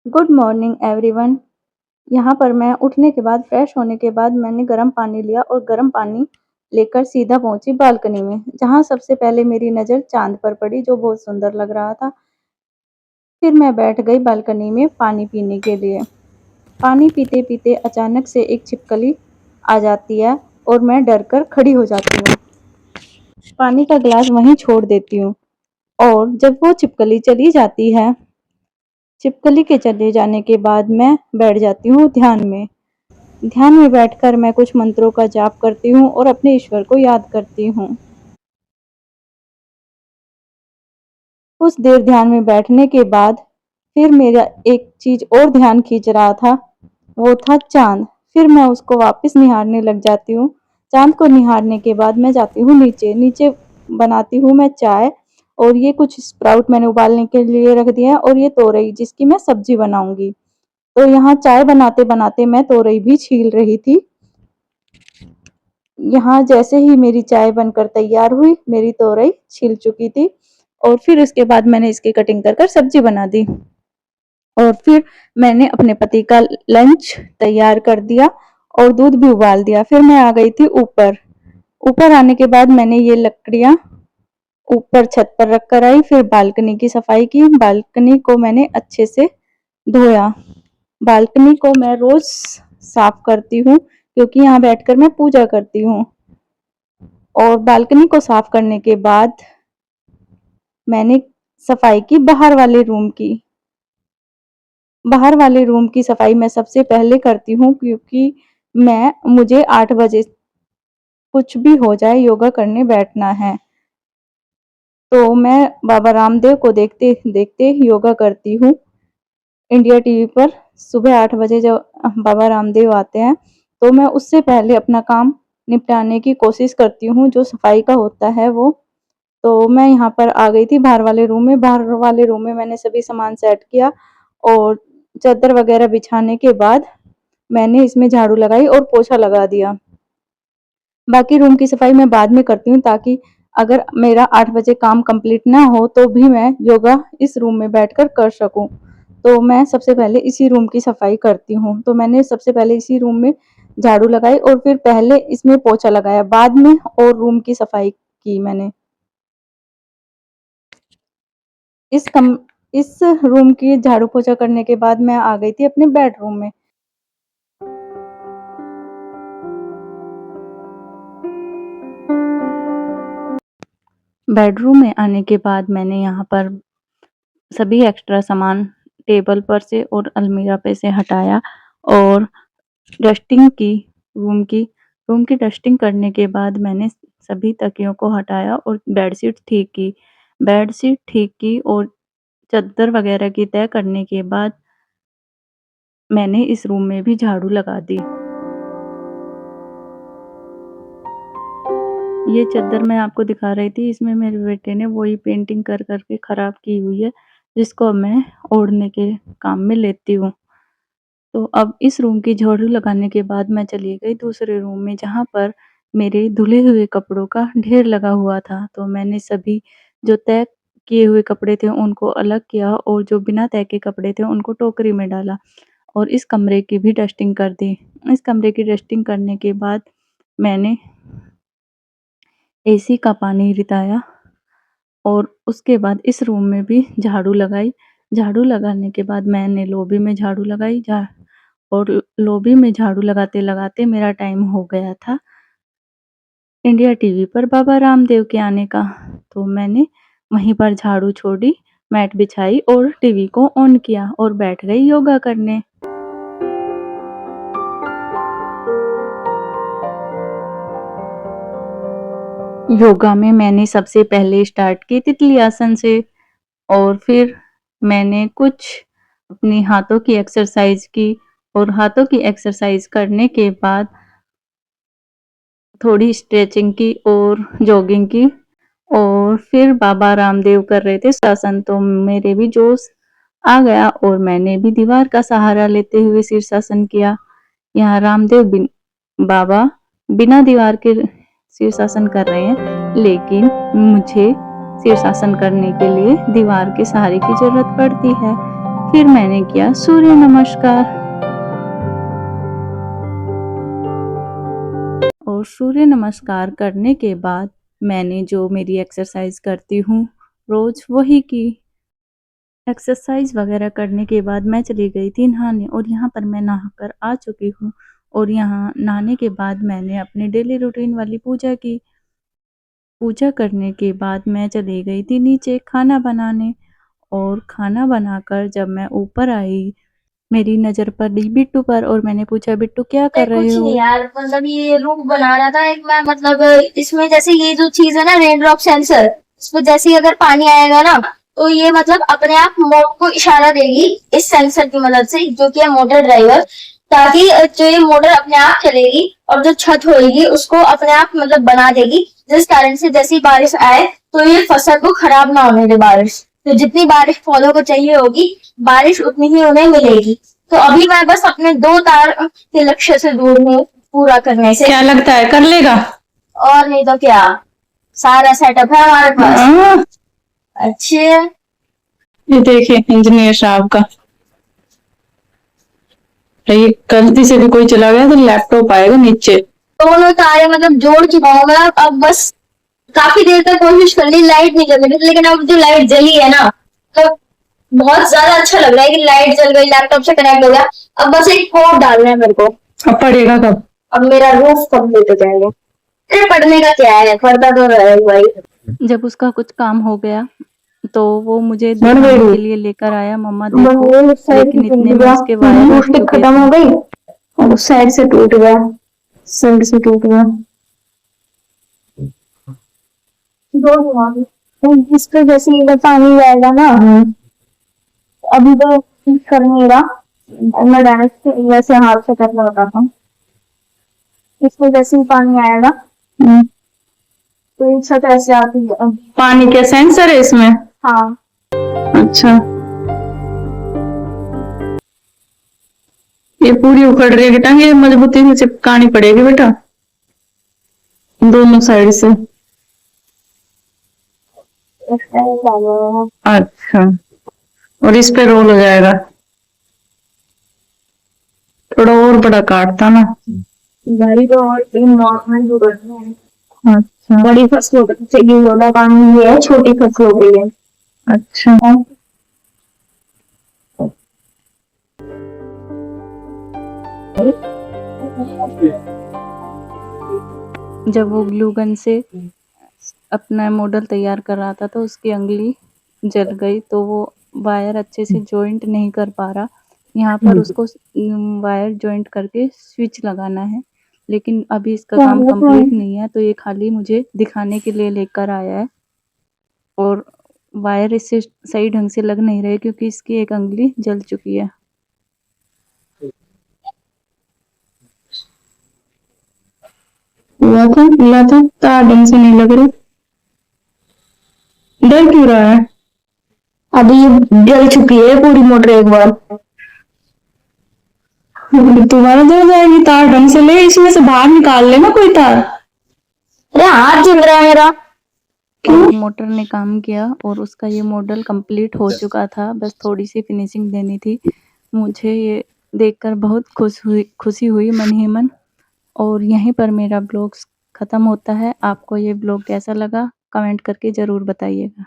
Good morning everyone. यहाँ पर मैं उठने के बाद फ्रेश होने के बाद मैंने गर्म पानी लिया और गर्म पानी लेकर सीधा पहुंची बालकनी में, जहाँ सबसे पहले मेरी नज़र चांद पर पड़ी जो बहुत सुंदर लग रहा था। फिर मैं बैठ गई बालकनी में पानी पीने के लिए। पानी पीते पीते अचानक से एक छिपकली आ जाती है और मैं डर कर खड़ी हो जाती हूँ। पानी का गिलास वहीं छोड़ देती हूँ और जब वो छिपकली चली जाती है, छिपकली के चले जाने के बाद मैं बैठ जाती हूँ ध्यान में। ध्यान में बैठकर मैं कुछ मंत्रों का जाप करती हूँ और अपने ईश्वर को याद करती हूँ। कुछ देर ध्यान में बैठने के बाद फिर मेरा एक चीज और ध्यान खींच रहा था, वो था चांद। फिर मैं उसको वापस निहारने लग जाती हूँ। चांद को निहारने के बाद मैं जाती हूँ नीचे। नीचे बनाती हूँ मैं चाय और ये कुछ स्प्राउट मैंने उबालने के लिए रख दिया है और ये तोरई जिसकी मैं सब्जी बनाऊंगी। तो यहाँ चाय बनाते बनाते मैं तोरई भी छील रही थी। यहाँ जैसे ही मेरी चाय बनकर तैयार हुई, मेरी तोरई छिल चुकी थी और फिर उसके बाद मैंने इसकी कटिंग कर कर सब्जी बना दी और फिर मैंने अपने पति का लंच तैयार कर दिया और दूध भी उबाल दिया। फिर मैं आ गई थी ऊपर। ऊपर आने के बाद मैंने ये लकड़ियां ऊपर छत पर रख कर आई। फिर बालकनी की सफाई की। बालकनी को मैंने अच्छे से धोया। बालकनी को मैं रोज साफ करती हूँ क्योंकि यहाँ बैठकर मैं पूजा करती हूँ। और बालकनी को साफ करने के बाद मैंने सफाई की बाहर वाले रूम की। बाहर वाले रूम की सफाई मैं सबसे पहले करती हूँ क्योंकि मुझे 8 बजे कुछ भी हो जाए योगा करने बैठना है। तो मैं बाबा रामदेव को देखते देखते योगा करती हूँ। इंडिया टीवी पर सुबह 8 बजे जब बाबा रामदेव आते हैं तो मैं उससे पहले अपना काम निपटाने की कोशिश करती हूँ, जो सफाई का होता है वो। तो मैं यहाँ पर आ गई थी बाहर वाले रूम में। बाहर वाले रूम में मैंने सभी सामान सेट किया और चादर वगैरह बिछाने के बाद मैंने इसमें झाड़ू लगाई और पोछा लगा दिया। बाकी रूम की सफाई मैं बाद में करती हूँ ताकि अगर मेरा 8 बजे काम कंप्लीट ना हो तो भी मैं योगा इस रूम में बैठकर कर सकूं। तो मैं सबसे पहले इसी रूम की सफाई करती हूँ। तो मैंने सबसे पहले इसी रूम में झाड़ू लगाई और फिर पहले इसमें पोछा लगाया, बाद में और रूम की सफाई की मैंने। इस रूम की झाड़ू पोछा करने के बाद मैं आ गई थी अपने बेडरूम में। बेडरूम में आने के बाद मैंने यहाँ पर सभी एक्स्ट्रा सामान टेबल पर से और अलमीरा पे से हटाया और डस्टिंग की। रूम की रूम की डस्टिंग करने के बाद मैंने सभी तकियों को हटाया और बेडशीट ठीक की। बेडशीट ठीक की और चादर वगैरह की तय करने के बाद मैंने इस रूम में भी झाड़ू लगा दी। ये चादर मैं आपको दिखा रही थी, इसमें मेरे बेटे ने वही पेंटिंग कर करके खराब की हुई है, जिसको अब मैं ओढ़ने के काम में लेती हूँ। तो अब इस रूम की झाड़ू लगाने के बाद मैं चली गई दूसरे रूम में, जहाँ पर मेरे धुले हुए कपड़ों का ढेर लगा हुआ था। तो मैंने सभी जो तय किए हुए कपड़े थे उनको अलग किया और जो बिना तय के कपड़े थे उनको टोकरी में डाला और इस कमरे की भी डस्टिंग कर दी। इस कमरे की डस्टिंग करने के बाद मैंने एसी का पानी रिताया और उसके बाद इस रूम में भी झाड़ू लगाई। झाड़ू लगाने के बाद मैंने लॉबी में झाड़ू लगाई और लॉबी में झाड़ू लगाते-लगाते मेरा टाइम हो गया था इंडिया टीवी पर बाबा रामदेव के आने का। तो मैंने वहीं पर झाड़ू छोड़ी, मैट बिछाई और टीवी को ऑन किया और बैठ गई योगा करने। योगा में मैंने सबसे पहले स्टार्ट की तितली आसन से और फिर मैंने कुछ अपने हाथों की एक्सरसाइज की और हाथों की एक्सरसाइज करने के बाद थोड़ी स्ट्रेचिंग की और जॉगिंग की और फिर बाबा रामदेव कर रहे थे शीर्षासन, तो मेरे भी जोश आ गया और मैंने भी दीवार का सहारा लेते हुए शीर्षासन किया। यहाँ रामदेव बाबा बिना दीवार के शीर्षासन कर रहे हैं, लेकिन मुझे शीर्षासन करने के लिए दीवार के सहारे की जरूरत पड़ती है। फिर मैंने किया सूर्य नमस्कार। और सूर्य नमस्कार करने के बाद मैंने जो मेरी एक्सरसाइज करती हूँ रोज वही की। एक्सरसाइज वगैरह करने के बाद मैं चली गई थी नहाने, और यहाँ पर मैं नहाकर आ चुकी हूँ। और यहाँ नहाने के बाद मैंने अपनी डेली रूटीन वाली पूजा की। पूजा करने के बाद मैं चली गई थी नीचे खाना बनाने, और खाना बनाकर जब मैं ऊपर आई मेरी नज़र पड़ी बिट्टू पर, और मैंने पूछा बिट्टू क्या कर रहे कुछ नहीं हो? यार, मतलब ये रूम बना रहा था एक मैं, मतलब इसमें जैसे ये जो चीज है ना, रेन ड्रॉप सेंसर, इसमें जैसे ही अगर पानी आएगा ना, तो ये मतलब अपने आप मोटर को इशारा देगी इस सेंसर की मदद से, जो कि है मोटर ड्राइवर, ताकि जो ये मोटर अपने आप चलेगी और जो छत होगी उसको अपने आप मतलब बना देगी, जिस कारण से जैसी बारिश आए तो ये फसल को खराब ना होने दे बारिश। तो जितनी बारिश पौधों को चाहिए होगी, बारिश उतनी ही उन्हें मिलेगी। तो अभी मैं बस अपने 2 तार के लक्ष्य से दूर हूँ पूरा करने से। क्या लगता है कर लेगा? और नहीं तो क्या, सारा सेटअप है हमारे पास। अच्छे। ये देखिए इंजीनियर साहब का, ये गलती से भी कोई चला गया तो लैपटॉप आएगा नीचे। दोनों तारे मतलब जोड़ चुका हूँ मैं, अब बस काफी देर तक कोशिश कर ली, लाइट नहीं जल रही थी, लेकिन अब जो लाइट जली है ना, तो बहुत ज्यादा अच्छा लग रहा है कि लाइट जल गई, लैपटॉप से कनेक्ट हो गया। अब बस एक कोड डालना है मेरे को। अब पड़ेगा कब? अब मेरा रूफ कंप्लीट हो जाएगा। अरे पढ़ने का क्या है, पढ़ता तो रहे भाई। जब उसका कुछ काम हो गया तो वो मुझे बन गई दिखाने रूफ। के लिए लेकर आया, मम्मा बस देखो। वो उस साइड लेकिन से टूट इतने में गया, उसके वायर वो हट स्टिक चुके खत्म थे। हो गई और उस साइड से टूट गया, साइड से टूट गया। इस पे जैसे ही पानी जाएगा ना, अभी तो कर नहीं रहा, मैं डायरेक्ट वैसे हाथ से करके बताता हूँ। इसमें जैसे ही पानी आएगा तो एक छत ऐसे आती है। पानी के सेंसर है इसमें? हाँ। अच्छा, ये पूरी उखड़ रही है बेटा, ये मजबूती से चिपकानी पड़ेगी बेटा दोनों साइड से। अच्छा, और इस पे रोल हो जाएगा। थोड़ा और बड़ा काटता ना। गाड़ी तो और तीन नॉर्मल जो करते हैं। अच्छा बड़ी फसलों का चाहिए वाला काम ये है, छोटी फसलों के लिए। अच्छा। जब वो ग्लू गन से अपना मॉडल तैयार कर रहा था तो उसकी उंगली जल गई, तो वो वायर अच्छे से जॉइंट नहीं कर पा रहा। यहाँ पर उसको वायर जॉइंट करके स्विच लगाना है, लेकिन अभी इसका काम कंप्लीट नहीं है, तो ये खाली मुझे दिखाने के लिए लेकर आया है। और वायर इससे सही ढंग से लग नहीं रहे क्योंकि इसकी एक उंगली जल चुकी है। मिला था तार ढंग से नहीं लग रही। डर क्यों रहा है? अभी ये जल चुकी है पूरी मोटर एक बार। दोबारा जल जाएगी, तार ढंग से ले, इसमें से बाहर निकाल लेना कोई तार। अरे हाथ जल रहा है मेरा। क्यों? मोटर ने काम किया और उसका ये मॉडल कंप्लीट हो चुका था, बस थोड़ी सी फिनिशिंग देनी थी। मुझे ये देखकर बहुत खुशी हुई मन ही मन। और यहीं पर मेरा ब्लॉग ख़त्म होता है। आपको ये ब्लॉग कैसा लगा कमेंट करके ज़रूर बताइएगा।